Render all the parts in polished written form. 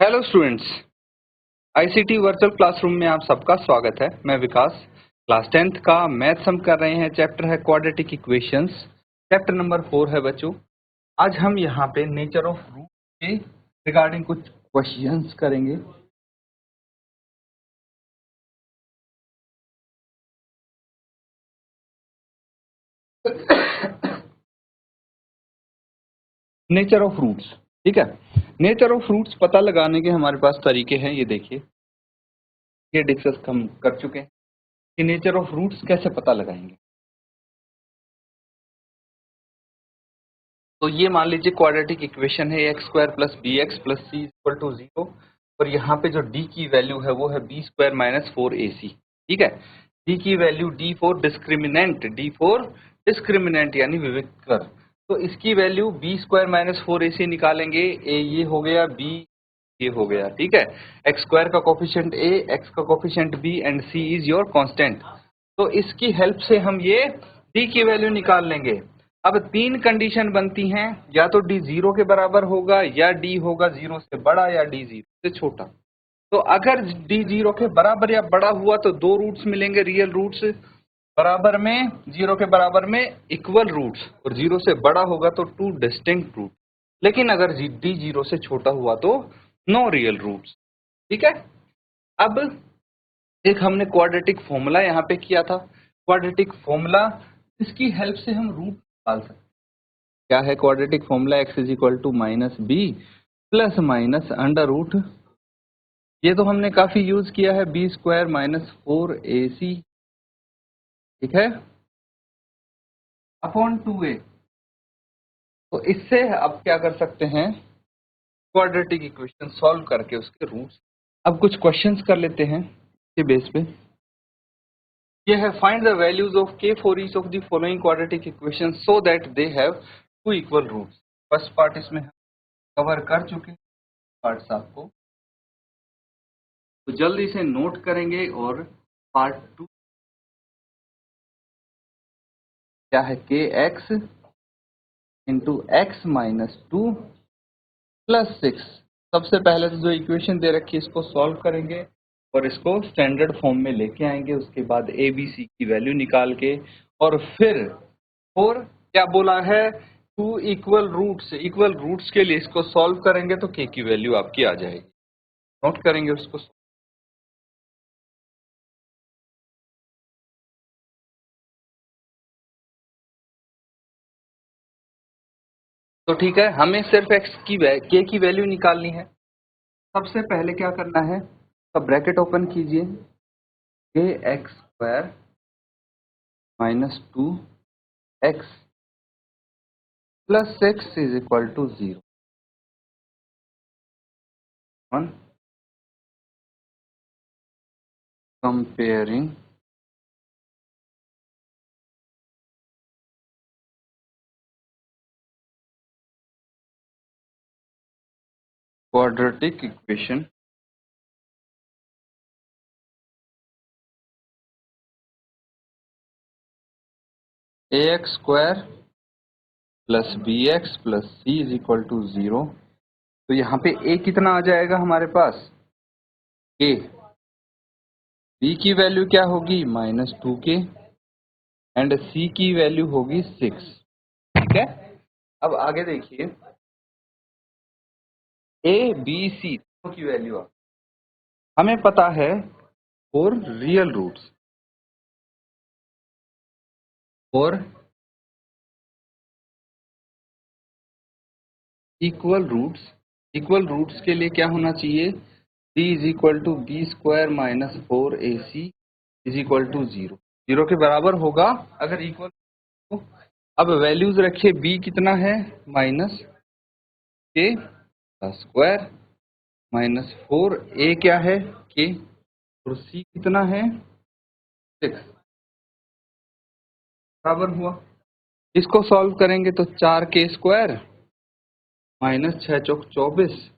Hello students, ICT virtual classroom में आप सबका स्वागत है। मैं विकास। क्लास 10th का मैथ्स हम कर रहे हैं। चैप्टर है क्वाड्रेटिक इक्वेशंस। चैप्टर नंबर 4 है बच्चों। आज हम यहाँ पे नेचर ऑफ रूट के रिगार्डिंग कुछ क्वेश्चंस करेंगे। नेचर ऑफ रूट्स, ठीक है। नेचर ऑफ रूट्स पता लगाने के हमारे पास तरीके हैं। ये देखिए, ये डिस्कस हम कर चुके हैं कि नेचर ऑफ रूट्स कैसे पता लगाएंगे। तो ये मान लीजिए क्वाड्रेटिक इक्वेशन है X square plus B X plus C equal to 0, और यहाँ पे जो डी की वैल्यू है वो है बी स्क्वायर माइनस 4ac। ठीक है, डी की वैल्यू डी फोर डिस्क्रिमिनेंट यानी विविक्तर। तो इसकी value B square minus 4ac निकालेंगे। ए ये हो गया, बी ये हो गया। ठीक है, एक्स स्क्वायर का कोफिशिएंट ए, एक्स का coefficient B and C is your constant. तो इसकी हेल्प से हम ये डी की वैल्यू निकाल लेंगे। अब तीन कंडीशन बनती हैं, या तो डी 0 के बराबर होगा, या डी होगा 0 से बड़ा, या डी 0 से छोटा। तो अगर डी 0 के बराबर या बड़ा हुआ तो दो रूट्स मिलेंगे, रियल रूट्स। बराबर में 0 के बराबर में इक्वल रूट्स, और 0 से बड़ा होगा तो टू डिस्टिंक्ट रूट। लेकिन अगर डी 0 से छोटा हुआ तो नो रियल रूट्स। ठीक है। अब एक हमने क्वाड्रेटिक फॉर्मूला यहाँ पे किया था। क्वाड्रेटिक फॉर्मूला, इसकी हेल्प से हम रूट निकाल सकते हैं। क्या है quadratic formula? X is equal to minus B plus minus under root, ये तो हमने काफी यूज किया है, बी स्क्वायर माइनस 4ac, ठीक है, अपॉन 2a। तो इससे अब क्या कर सकते हैं, क्वाड्रेटिक इक्वेशन सॉल्व करके उसके रूट्स। अब कुछ क्वेश्चंस कर लेते हैं इसके बेस पे। ये है, find the values of k for each of the following quadratic equation so that they have two equal roots. First part इसमें कवर कर चुके हैं, पार्ट्स आपको तो जल्दी से नोट करेंगे। और पार्ट 2 क्या है, के x into x minus 2 plus 6। सबसे पहले तो जो इक्वेशन दे रखी है इसको सॉल्व करेंगे और इसको स्टैंडर्ड फॉर्म में लेके आएंगे। उसके बाद ए बी सी की वैल्यू निकाल के, और फिर और क्या बोला है, टू इक्वल रूट्स के लिए इसको सॉल्व करेंगे तो के की वैल्यू आपकी आ जाएगी। नोट करेंगे उसको। तो ठीक है, हमें सिर्फ एक्स की के की वैल्यू निकालनी है। सबसे पहले क्या करना है, तो ब्रैकेट ओपन कीजिए, K X square minus 2x plus 6 is equal to 0। on comparing quadratic equation ax square plus B X plus C is equal to 0। तो यहाँ पे a कितना आ जाएगा हमारे पास, a। b की वैल्यू क्या होगी, -2k, एंड c की वैल्यू होगी 6। ठीक है। अब आगे देखिए, a b c की वैल्यू हमें पता है फॉर रियल रूट्स, और इक्वल रूट्स के लिए क्या होना चाहिए, d is equal to B square minus 4ac is equal to 0। 0 के बराबर होगा अगर इक्वल हो। अब वैल्यूज रखिए, b कितना है, माइनस के स्क्वायर माइनस 4a क्या है, k, और c कितना है, 6, बराबर हुआ। इसको सॉल्व करेंगे तो 4k स्क्वायर माइनस 6 चौक 24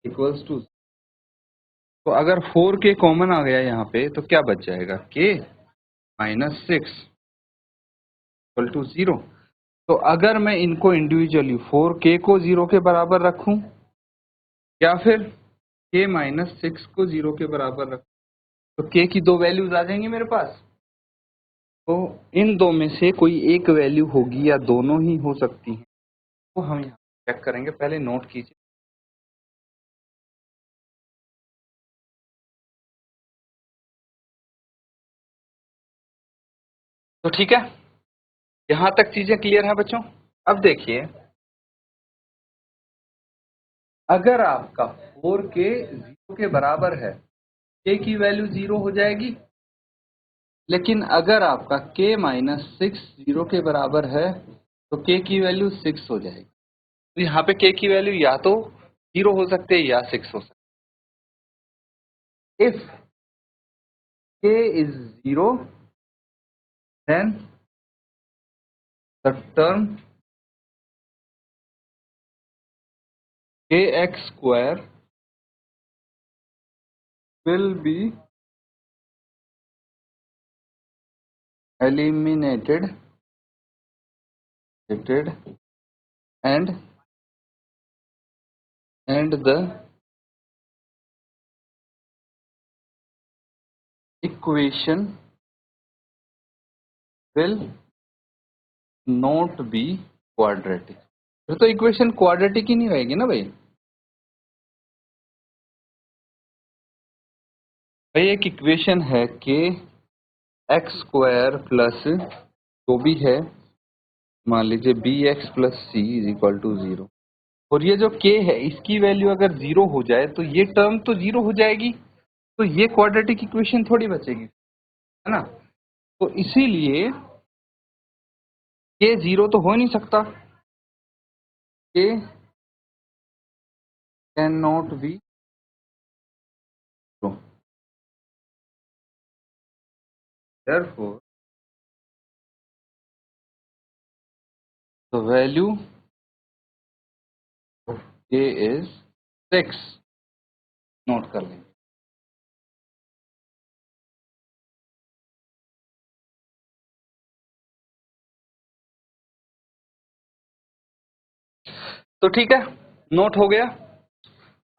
इक्वल्स टू। तो अगर 4k कॉमन आ गया यहाँ पे तो क्या बच जाएगा, k माइनस 6 इक्वल टू 0। तो अगर मैं इनको इंडिविजुअली 4k को 0 के बराबर रखूं या फिर k माइनस 6 को 0 के बराबर रख, तो k की दो वैल्यूज आ जाएंगी मेरे पास। तो इन दो में से कोई एक वैल्यू होगी या दोनों ही हो सकती हैं, तो हम यहाँ चेक करेंगे। पहले नोट कीजिए। तो ठीक है, यहाँ तक चीजें क्लियर है बच्चों। अब देखिए, अगर आपका 4k 0 के बराबर है, k की वैल्यू 0 हो जाएगी। लेकिन अगर आपका k माइनस 6 0 के बराबर है, तो k की वैल्यू 6 हो जाएगी। तो यहाँ पे k की वैल्यू या तो 0 हो सकते हैं या 6 हो सकते हैं। If k is 0, then the term kx square will be eliminated and the equation will not be quadratic। फिर तो इक्वेशन क्वाड्रेटिक ही नहीं रहेगी ना भाई। भाई एक इक्वेशन है के एक्स स्क्वायर प्लस जो भी है, मान लीजिए B X plus C is equal to 0, और ये जो के है इसकी वैल्यू अगर 0 हो जाए तो ये टर्म तो 0 हो जाएगी, तो ये क्वाड्रेटिक इक्वेशन थोड़ी बचेगी, है ना। तो इसीलिए के 0 तो हो नहीं सकता, के can not be 0। therefore the value of k is 6। Note कर लेंगे। तो ठीक है, नोट हो गया।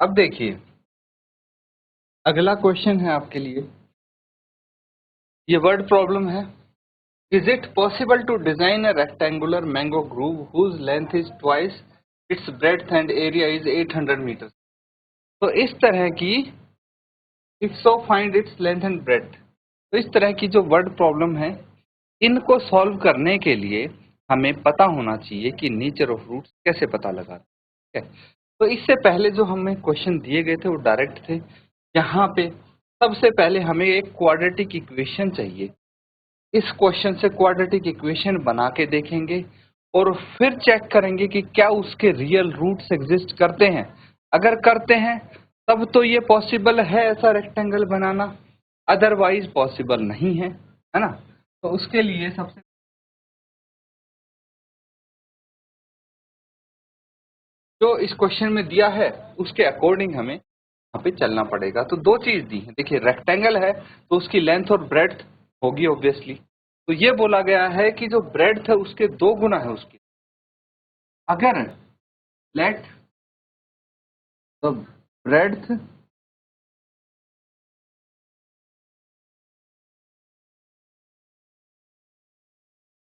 अब देखिए, अगला क्वेश्चन है आपके लिए, ये वर्ड प्रॉब्लम है। Is it possible to design a rectangular mango grove whose length is twice its breadth and area is 800 metre. तो इस तरह की, if so find its length and breadth. तो इस तरह की जो वर्ड प्रॉब्लम है, इनको सॉल्व करने के लिए हमें पता होना चाहिए कि नेचर ऑफ रूट्स कैसे पता लगा। ठीक है, तो इससे पहले जो हमें क्वेश्चन दिए गए थे वो डायरेक्ट थे। यहाँ पे सबसे पहले हमें एक क्वाड्रेटिक इक्वेशन चाहिए। इस क्वेश्चन से क्वाड्रेटिक इक्वेशन बना के देखेंगे और फिर चेक करेंगे कि क्या उसके रियल रूट्स एग्जिस्ट करते हैं। अगर करते हैं तब तो ये पॉसिबल है ऐसा रेक्टेंगल बनाना, अदरवाइज पॉसिबल नहीं है ना। तो उसके लिए सबसे जो इस क्वेश्चन में दिया है उसके अकॉर्डिंग हमें यहाँ पे चलना पड़ेगा। तो दो चीज दी है, देखिए रेक्टेंगल है तो उसकी लेंथ और ब्रेड्थ होगी ऑब्वियसली। तो ये बोला गया है कि जो ब्रेड्थ है उसके 2 गुना है उसकी। अगर let the breadth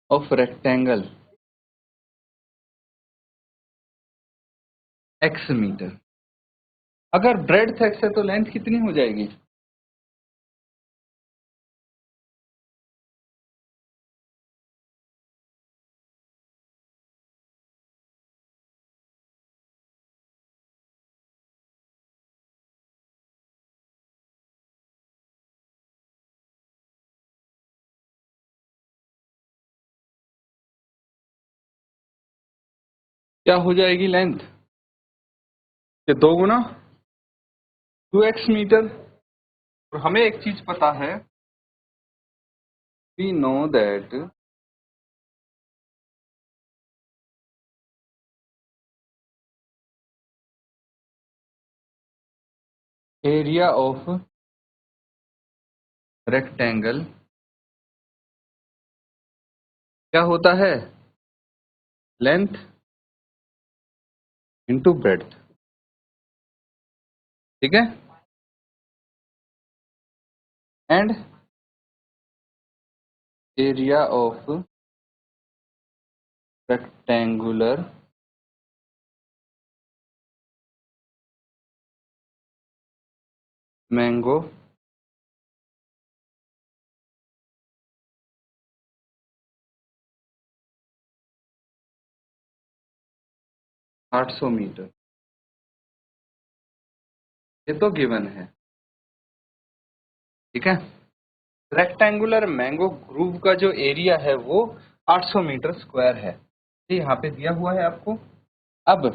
of rectangle x metre, अगर ब्रेड्थ x है तो लेंथ कितनी हो जाएगी? क्या हो जाएगी लेंथ के 2 गुना 2x मीटर। और हमें एक चीज पता है, we know that area of rectangle क्या होता है? Length into breadth. ठीक है, and area of rectangular mango 800 metre, ये तो गिवन है। ठीक है, रेक्टेंगुलर मैंगो ग्रूव का जो एरिया है वो 800 मीटर स्क्वायर है, ये यहाँ पे दिया हुआ है आपको। अब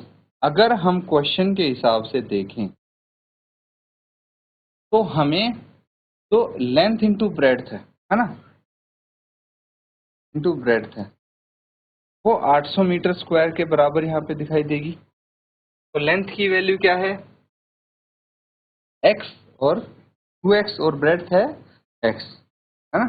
अगर हम क्वेश्चन के हिसाब से देखें तो हमें जो लेंथ इंटू ब्रेड्थ है ना, इंटू ब्रेड्थ है, वो 800 मीटर स्क्वायर के बराबर यहाँ पे दिखाई देगी। तो लेंथ की वैल्यू क्या है, x और 2x, और ब्रेड्थ है x, है ना।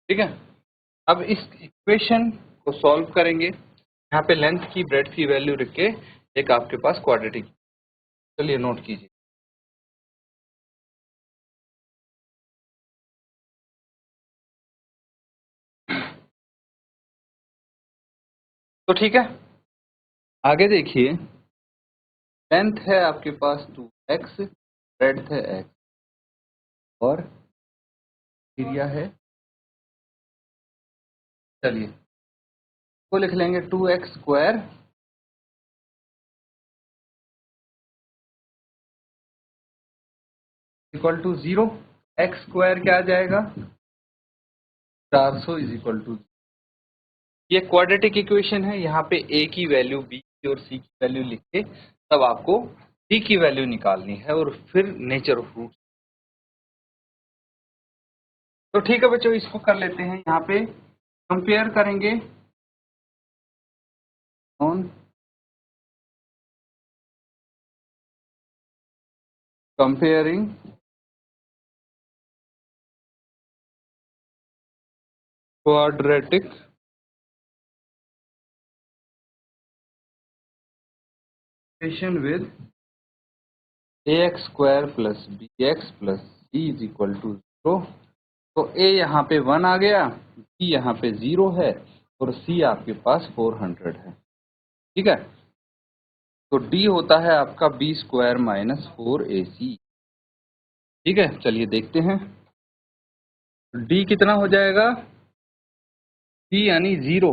ठीक है, अब इस इक्वेशन को सॉल्व करेंगे, यहाँ पे लेंथ की ब्रेड्थ की वैल्यू रख के एक आपके पास क्वाड्रेटिक, चलिए नोट कीजिए। तो ठीक है, आगे देखिए, लेंथ है आपके पास 2x, ब्रेड्थ है x, और एरिया है, चलिए वो लिख लेंगे 2x square equal to 0, x square क्या आ जाएगा 400 इज इक्वल टू, ये क्वाड्रेटिक इक्वेशन है। यहाँ पे a की वैल्यू, b की और c की वैल्यू लिख के तब आपको d की वैल्यू निकालनी है और फिर नेचर ऑफ रूट। तो ठीक है बच्चों, इसको कर लेते हैं, यहाँ पे कंपेयर करेंगे on comparing quadratic equation with ax square plus bx plus c is equal to 0। तो a यहाँ पे 1 आ गया, b यहाँ पे 0 है, और c आपके पास 400 है। ठीक है, तो d होता है आपका b स्क्वायर माइनस 4ac। ठीक है, चलिए देखते हैं d कितना हो जाएगा, d यानी 0,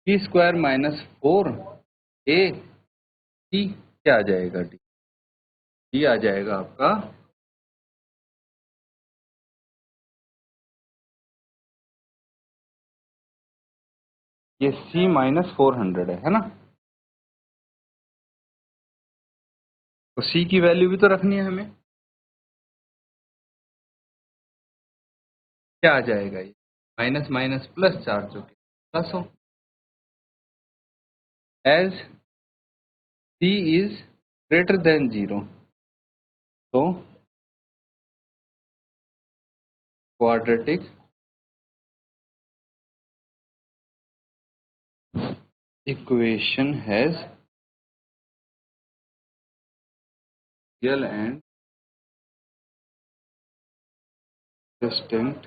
b square minus 4a, d क्या आ जाएगा, d आ जाएगा आपका ये c माइनस 400 है ना। तो c की वैल्यू भी तो रखनी है हमें, क्या आ जाएगा, ये माइनस माइनस प्लस 4 जो कि प्लस हो, as c is greater than 0, तो quadratic equation has real and distinct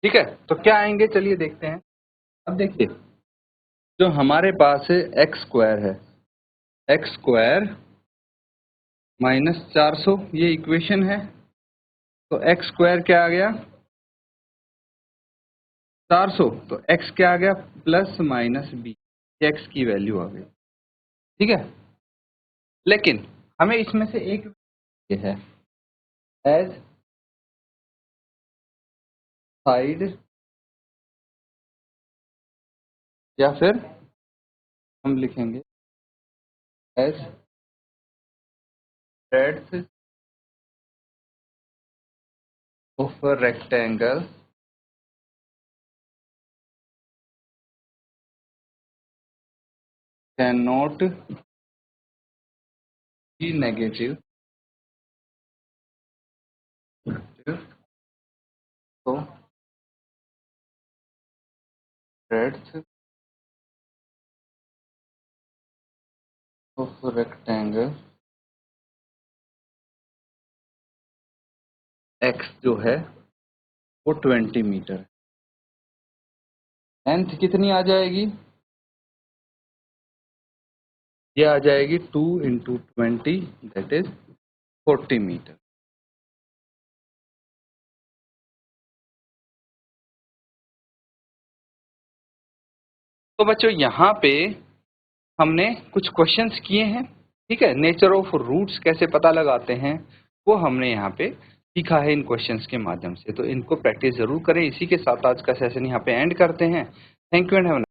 ठीक है, तो क्या आएंगे चलिए देखते हैं। अब देखिए, जो हमारे पास है एक्स स्क्वायर है, एक्स स्क्वायर माइनस 400, ये इक्वेशन है। तो एक्स स्क्वायर क्या आ गया 400, तो एक्स क्या आ गया प्लस माइनस बी, एक्स की वैल्यू आ गई। ठीक है, लेकिन हमें इसमें से एक ये है एज साइड या फिर हम लिखेंगे as breadth of a rectangle cannot be negative. So breadth of a rectangle x जो है वो 20 मीटर। लेंथ कितनी आ जाएगी? ये आ जाएगी 2 × 20 दैट इज 40 मीटर। तो बच्चों यहाँ पे हमने कुछ क्वेश्चंस किए हैं, ठीक है। नेचर ऑफ रूट्स कैसे पता लगाते हैं वो हमने यहाँ पे सीखा है इन क्वेश्चंस के माध्यम से। तो इनको प्रैक्टिस जरूर करें। इसी के साथ आज का सेशन यहाँ पे एंड करते हैं। Thank you and have